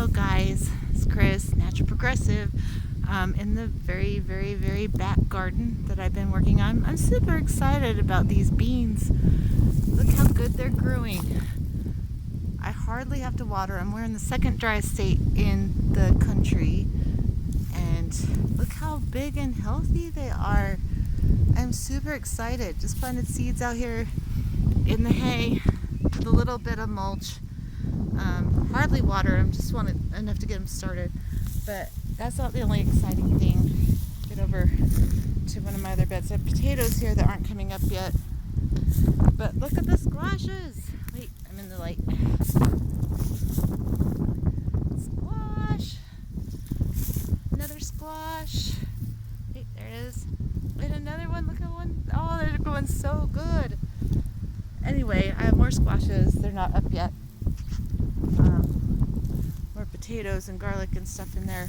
Hello guys, it's Chris, Natural Progressive, in the very back garden that I've been working on. I'm super excited about these beans. Look how good they're growing. I hardly have to water them. We're in the second driest state in the country, and look how big and healthy they are. I'm super excited. Just planted seeds out here in the hay with a little bit of mulch. Hardly water them, just wanted enough to get them started. But that's not the only exciting thing. Get over to one of my other beds. I have potatoes here that aren't coming up yet. But look at the squashes. Wait, I'm in the light. Squash. Another squash. Wait, there it is. And another one. Look at one. Oh, they're going so good. Anyway, I have more squashes. They're not up yet. More potatoes and garlic and stuff in there.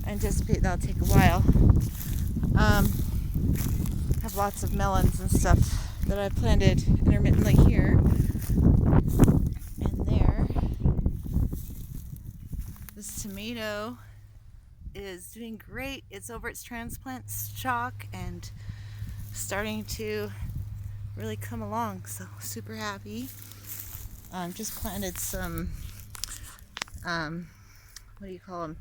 I anticipate that'll take a while. Have lots of melons and stuff that I planted intermittently here and there. This tomato is doing great. It's over its transplant stalk and starting to really come along, so super happy. Just planted some what do you call them,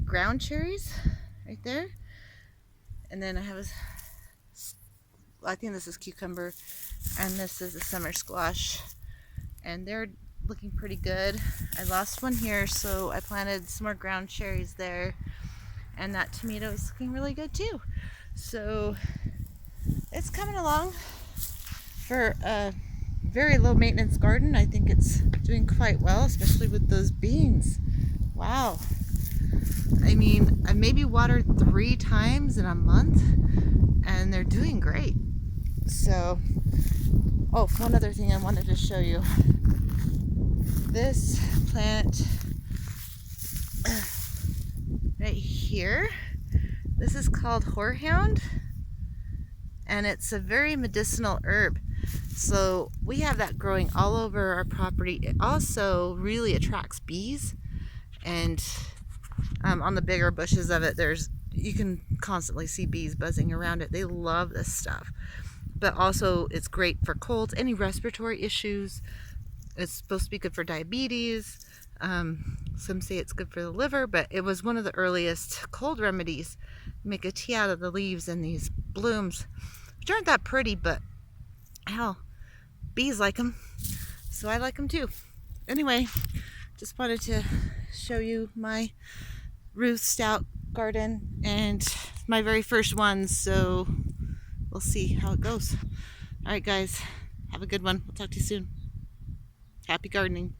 ground cherries right there, and then I have I think this is cucumber, and this is a summer squash, and they're looking pretty good. I lost one here, so I planted some more ground cherries there, and that tomato is looking really good too. So it's coming along. For a very low maintenance garden, I think it's doing quite well, especially with those beans. Wow. I mean, I maybe watered 3 times in a month, and they're doing great. So, oh, one other thing I wanted to show you. This plant right here, this is called horehound, and it's a very medicinal herb. So we have that growing all over our property. It also really attracts bees, and on the bigger bushes of it, you can constantly see bees buzzing around it. They love this stuff. But also it's great for colds, any respiratory issues. It's supposed to be good for diabetes. Some say it's good for the liver, but it was one of the earliest cold remedies. Make a tea out of the leaves and these blooms, which aren't that pretty, but hell, bees like them, so I like them too. Anyway, just wanted to show you my Ruth Stout garden, and my very first one, so we'll see how it goes. Alright guys, have a good one. We'll talk to you soon. Happy gardening.